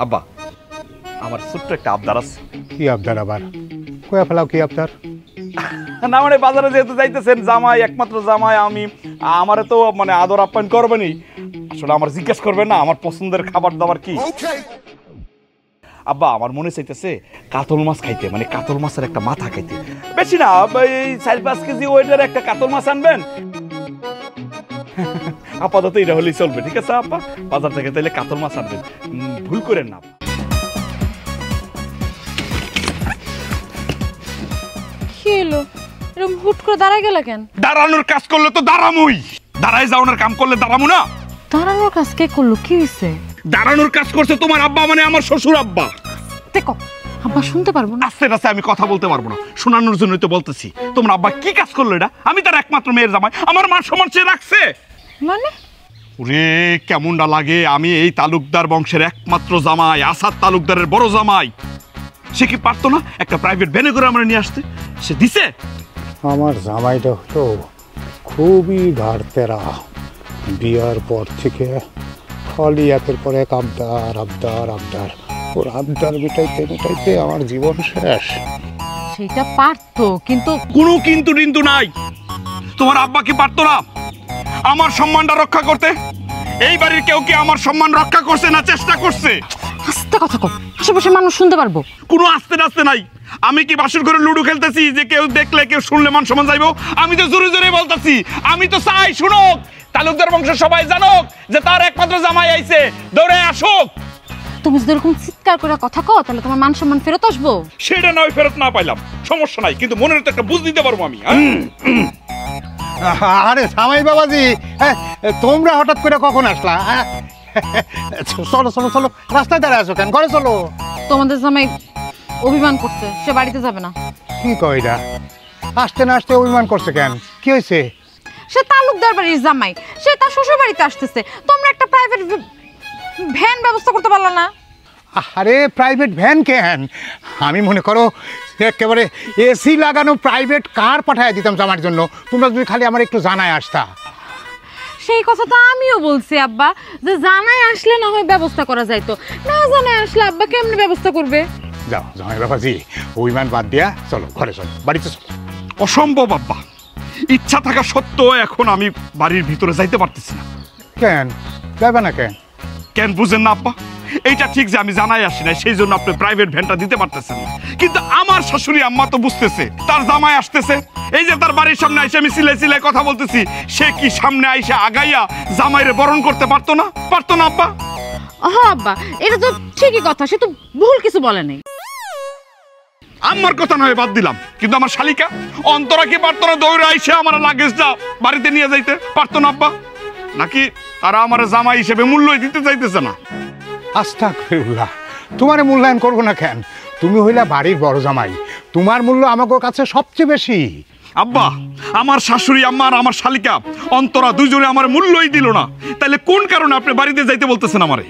আব্বা আমার ছোট্ট একটা আবদার আছে। কি আবদার আবার? কয়া ফেলাও কি আবদার? না মানে বাজারে যেহেতু যাইতেছেন, জামাই একমাত্র জামাই আমি, আমারে তো মানে আদর আপ্যায়ন করবেনই। আসলে আমার জিজ্ঞেস করবেন না আমার পছন্দের খাবার দাবার কি? আব্বা আমার মনে চাইতেছে কাতল মাছ খাইতে, মানে কাতল মাছের একটা মাথা খাইতে। বেশি না, এই 4-5 কেজি ওয়েটের একটা কাতল মাছ আনবেন। আপাতত এটা হলেই চলবে, ঠিক আছে আব্বা? বাজার থেকে তাইলে কাতল মাছ আনবেন, ভুল করেন না। কি হলো এরকম হুট করে দাঁড়ায় গেল কেন? দাঁড়ানোর কাজ করলে তো দাঁড়ামুই, দাঁড়ায় যাওয়ার কাম করলে দাঁড়ামু না? দাঁড়ানোর কাজ কে করলো? কি হয়েছে? দাঁড়ানোর কাজ করছে তোমার আব্বা, মানে আমার শ্বশুর আব্বা। দেখো আব্বা শুনতে পারবো না। আস্তে আস্তে আমি কথা বলতে পারবো না, শোনানোর জন্যই তো বলতেছি। তোমার আব্বা কি কাজ করলো এটা? আমি তার একমাত্র মেয়ের জামাই, আমার মান সম্মান সে রাখছে মানে? ওরে কেমনটা লাগে, আমি এই তালুকদার বংশের একমাত্র জামাই, আসাদ তালুকদারের বড় জামাই। সে কি পারতো না একটা প্রাইভেট ভ্যানে করে আমরা নিয়ে আসতে? সে দিছে? আমার জামাইটা হলো খুবই ঘাড়তেরা। বিয়ার পর থেকে খালি একের পর এক আবদার আবদার আবদার। ওর আবদার মিটাইতে মিটাইতে আমার জীবন শেষ। সেটা পারতো, কিন্তু কোনো কিন্তু টিন্তু নাই। তোমার আব্বা কি পারতো না আমার সম্মানটা রক্ষা করতে? এই বাড়ির কেউ কি আমার সম্মান রক্ষা করছে না চেষ্টা করছে? আস্তে কথা কও, আশেপাশে মানুষ শুনতে পারবো। কোনো আস্তে নাস্তে নাই। আমি কি বাসর ঘরে লুডো খেলতেছি যে কেউ দেখলে কেউ শুনলে মান সম্মান যাইবো? আমি তো জোরে জোরে বলতেছি, আমি তো চাই শুনুক, তালুকদার বংশ সবাই জানুক যে তার একমাত্র জামাই আইছে, দৌড়ে আসুক। তুমি যদি এরকম চিৎকার করে কথা কও তাহলে তোমার মান সম্মান ফেরত আসবো। সেটা নয়, ফেরত না পাইলাম সমস্যা নাই, কিন্তু মনের তো একটা বুঝ দিতে পারবো আমি। আরে জামাই বাবাজি, তোমরা হঠাৎ করে কখন আসলা? চলো চলো চলো, রাস্তায় দাঁড়ায় আছো কেন? ঘরে চলো। তোমাদের জামাই অভিমান করছে, সে বাড়িতে যাবে না। কি কইরা? আসতে না আসতে অভিমান করছে কেন? কি হয়েছে? সে তালুকদার বাড়ির জামাই, সে তার শ্বশুর বাড়িতে আসতেছে। তোমরা একটা প্রাইভেট ভ্যান ব্যবস্থা করতে পারলা না? আরে প্রাইভেট ভ্যান কেন? আমি মনে করো একেবারে এসি লাগানো প্রাইভেট কার পাঠায় দিতাম জামার জন্য। তোমরা যদি খালি আমার একটু জানায় আসতা। সেই কথা তো আমিও বলছি আব্বা, যে জানায় আসলে না হয় ব্যবস্থা করা যাইতো, না জানায় আসলে আব্বা কেমনে ব্যবস্থা করবে? যাও জামাই বাবাজি, অভিমান বাদ দিয়া চলো ঘরে চলো, বাড়িতে চলো। অসম্ভব আব্বা, ইচ্ছা থাকা সত্ত্বেও এখন আমি বাড়ির ভিতরে যাইতে পারতেছি না। কেন যাবে না? কেন কেন বুঝেন না আব্বা? এইটা ঠিক যে আমি জানাই আসি না, সেই জন্য আপনি প্রাইভেট ভ্যানটা দিতে পারতেছেন না, কিন্তু আমার শাশুড়ি আম্মা তো বুঝতেছে তার জামাই আসতেছে। এই যে তার বাড়ির সামনে আইসা আমি সিলাই সিলাই কথা বলতেছি, সে কি সামনে আইসা আগাইয়া জামাইরে বরণ করতে পারতো না? পারতো না আব্বা? হ্যাঁ আব্বা, এটা তো ঠিকই কথা, সে তো ভুল কিছু বলে নাই। আমার কথা নয় বাদ দিলাম, কিন্তু আমার শালিকা অন্তরা কি পারতো না দৌড়ে আইসা আমার লাগেজটা বাড়িতে নিয়ে যাইতে? পারতো না আব্বা? নাকি তারা আমার জামাই হিসেবে মূল্যই দিতে চাইতেছে না? আস্তাগফিরুল্লাহ, তোমার মূল্যায়ন করবো না কেন? তুমি হইলা বাড়ির বড় জামাই, তোমার মূল্য আমাকে কাছে সবচেয়ে বেশি। আব্বা আমার শাশুড়ি আম্মা আর আমার শালিকা অন্তরা দুইজনে আমার মূল্যই দিল না, তাহলে কোন কারণে আপনি বাড়িতে যাইতে বলতেছেন আমারে?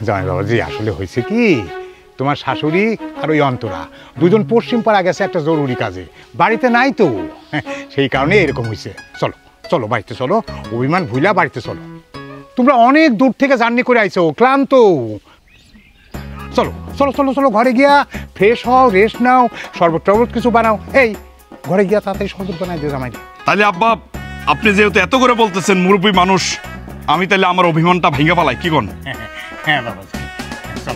জামাই বাবাজি, আসলে হয়েছে কি, তোমার শাশুড়ি আর ওই অন্তরা দুজন পশ্চিম পাড়া গেছে একটা জরুরি কাজে, বাড়িতে নাই তো, সেই কারণে এরকম হয়েছে। চলো চলো বাড়িতে চলো, অভিমান ভুলা বাড়িতে চলো। তোমরা অনেক দূর থেকে জার্নি করে আইছো, ক্লান্ত। চলো চলো চলো চলো, ঘরে গিয়া ফ্রেশ হও, রেস্ট নাও, শরবত টরবত কিছু বানাও। এই ঘরে গিয়া তাড়াতাড়ি শরবত বানাই দিয়ে জামাই। তাহলে আব্বা আপনি যেহেতু এত করে বলতেছেন, মুরব্বী মানুষ, আমি তাহলে আমার অভিমানটা ভেঙে ফেলাই, কি কোন? হ্যাঁ বাবাজি,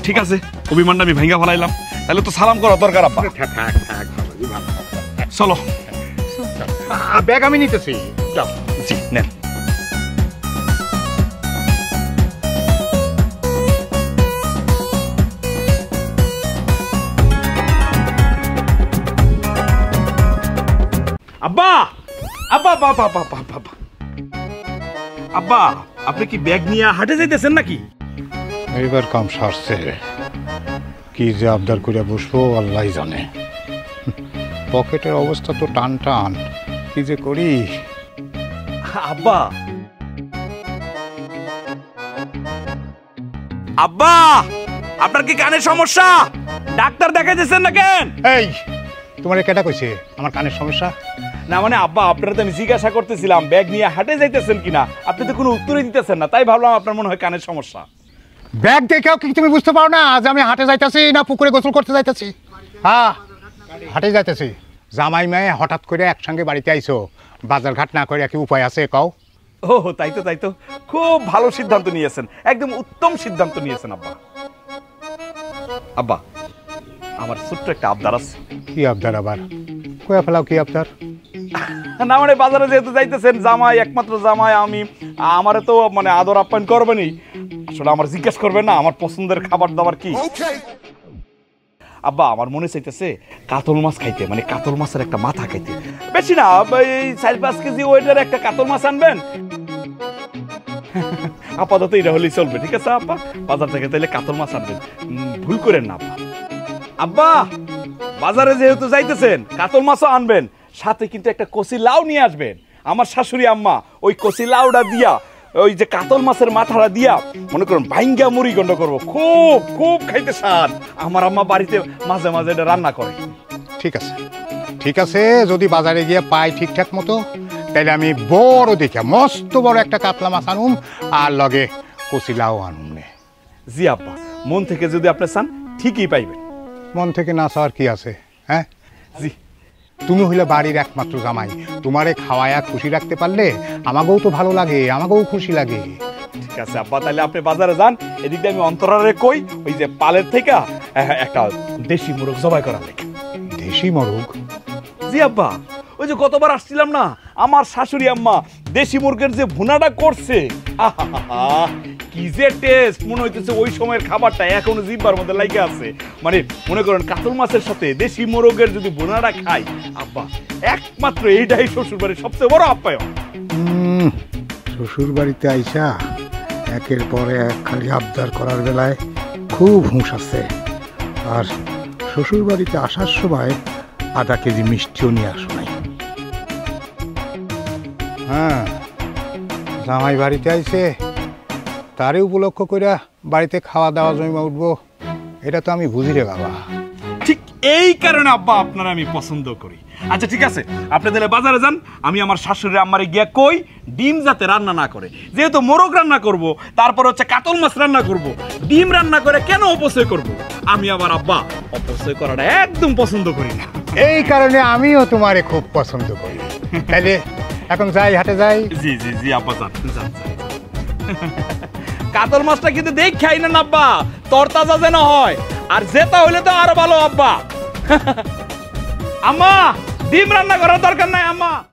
ঠিক আছে, অভিমানটা আমি ভেঙে ফেলাইলাম। তাহলে তো সালাম করা দরকার আব্বা। চলো ব্যাগ আমি নিতেছি, যাও। জি নেন। আব্বা আব্বা বাবা বাবা বাবা, আব্বা আপনি কি ব্যাগ নিয়ে হাটে যাইতেছেন নাকি? এইবার কাম সারছে, কি যে আবদার করে বসবো আল্লাহ জানে। পকেটের অবস্থা তো টান টান, কি যে করি। আব্বা আব্বা আপনার কি কানের সমস্যা? ডাক্তার দেখাইতেছেন না কেন? এই তোমার কেটা কইছে আমার কানের সমস্যা? না মানে আব্বা আপনারা তো আমি জিজ্ঞাসা করতেছিলাম ব্যাগ নিয়ে হাটে যাইতেছেন কিনা, আপনি তো কোনো উত্তরই দিতেছেন না, তাই ভাবলাম আপনার মনে হয় কানের সমস্যা। ব্যাগ দেখেও কি তুমি বুঝতে পারো না যে আমি হাটে যাইতেছি না পুকুরে গোসল করতে যাইতেছি? হ্যাঁ, হাটে যাইতেছি। জামাই মেয়ে হঠাৎ করে একসঙ্গে বাড়িতে আইছো, বাজার ঘাট না করে কি উপায় আছে কও? ও তাই তো খুব ভালো সিদ্ধান্ত নিয়েছেন, একদম উত্তম সিদ্ধান্ত নিয়েছেন আব্বা। আব্বা, আমার ছোট্ট একটা আবদার আছে। কি আবদার আবার? কয়া ফেলাও, কি আবদার? না মানে বাজারে যেহেতু যাইতেছেন, জামাই একমাত্র জামাই আমি, আমারে তো মানে আদর আপ্যায়ন করবেনই, আসলে আমার জিজ্ঞেস করবেন না আমার পছন্দের খাবার দাবার কি। আব্বা, আমার মনে চাইতেছে কাতল মাছ খাইতে, মানে কাতল মাছের একটা মাথা খাইতে। বেশি না, এই 4-5 কেজি ওয়েটের একটা কাতল মাছ আনবেন। আপাতত এটা হলেই চলবে, ঠিক আছে আব্বা? বাজার থেকে তাইলে কাতল মাছ আনবেন, ভুল করেন না আব্বা। আব্বা, বাজারে যেহেতু যাইতেছেন কাতল মাছও আনবেন, সাথে কিন্তু একটা কচি লাউ নিয়ে আসবেন। আমার শাশুড়ি আম্মা ওই কচি লাউটা দিয়া, ওই যে কাতল মাছের মাথাটা দিয়া মনে করুন ভাইঙ্গা মুড়ি গন্ড করবো, খুব খুব খাইতে স্বাদ। আমার আম্মা বাড়িতে মাঝে মাঝে এটা রান্না করে। ঠিক আছে, ঠিক আছে, যদি বাজারে গিয়ে পাই ঠিকঠাক মতো, তাইলে আমি বড় দেখে মস্ত বড় একটা কাতলা মাছ আনুম, আর লগে কচি লাউ আনুম নে। জি আব্বা, মন থেকে যদি আপনি চান ঠিকই পাইবেন। মন থেকে না চাওয়ার কি আছে? হ্যাঁ, জি। তুমি হইলে বাড়ির একমাত্র জামাই, তোমারে খাওয়ায়া খুশি রাখতে পারলে আমাকেও তো ভালো লাগে, আমাকেও খুশি লাগে। ঠিক আছে আব্বা, তাহলে আপনি বাজারে যান, এদিকে আমি অন্তরারে কই ওই যে পালের থেকে একটা দেশি মুরগ জবাই করা লাগে। দেশি মোরগ? জি আব্বা, ওই যে গতবার আসছিলাম না, আমার শাশুড়ি আম্মা দেশি মুরগের যে ভুনাটা করছে, আহা কি যে টেস্ট! মনে হইতেছে ওই সময়ের খাবারটা এখনো জিহ্বার মধ্যে লাগে আছে। মানে মনে করেন কাতল মাছের সাথে দেশি মোরগের যদি ভুনাটা খাই, আব্বা একমাত্র এইটাই শ্বশুর বাড়ির সবচেয়ে বড় আপ্যায়ন। শ্বশুর বাড়িতে আইসা একের পর এক খালি আবদার করার বেলায় খুব হুঁশ আছে। আর শ্বশুর বাড়িতে আসার সময় আধা কেজি মিষ্টিও নিয়ে আসো নাই। হ্যাঁ, জামাই বাড়িতে আইছে, তারে উপলক্ষ কইরা বাড়িতে খাওয়া দাওয়া জমা উঠবো, এটা তো আমি বুঝি রে বাবা। ঠিক এই কারণে আব্বা আপনারা আমি পছন্দ করি। আচ্ছা ঠিক আছে, আপনি তাহলে বাজারে যান, আমি আমার শাশুড়ি আম্মারে গিয়া কই ডিম যাতে রান্না না করে। যেহেতু মোরগ রান্না করব, তারপর হচ্ছে কাতল মাছ রান্না করব, ডিম রান্না করে কেন অপচয় করব? আমি আবার আব্বা অপচয় করাটা একদম পছন্দ করি না। এই কারণে আমিও তোমারে খুব পছন্দ করি। তাইলে এখন যাই, হাটে যাই। জি জি জি আব্বা, যান যান। কাতল মাছটা কিন্তু দেখ খাই না আব্বা, তরতাজা যেন হয়, আর যেটা হইলে তো আরো ভালো আব্বা। আম্মা, ডিম রান্না করার দরকার নাই আম্মা।